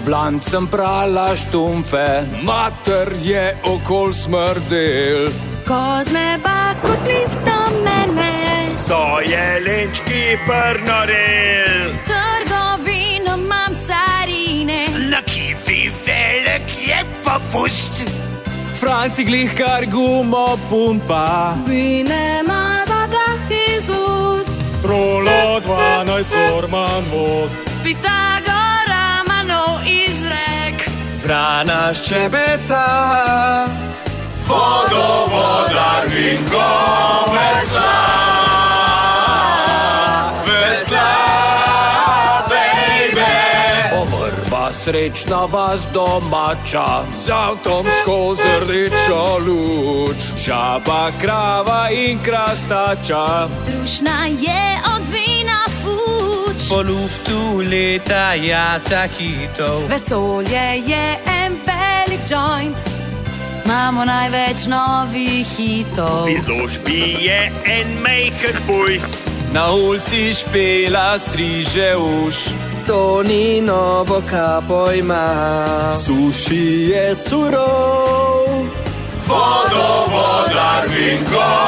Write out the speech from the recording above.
Ljublancem prala štumfe, mater je okol smrdel. Ko z neba kot blisk do mene so jelenčki prnorel. trgovino mam carine. Na kivi velik je popust. Franci glih kar gumo pumpa, Vine ma zadah iz ust. trolo 12 forman voz. Pitagora ma nov izrek. Vrana ščebeta, Vodovodar Vinko vesla, vesla, baby. Omrba srečna vas domača, z avtom skozi rdečo luč. Žaba, krava in krastača, Drušna je od vina fuč. Po luftu leta takitov. Vesolje je en velik joint. Imamo največ novih hitov. V izložbi je en majhen pujs. na ulici špela striže uš. To ni novo kapo ima, suši je surov. Vodovodar Vinko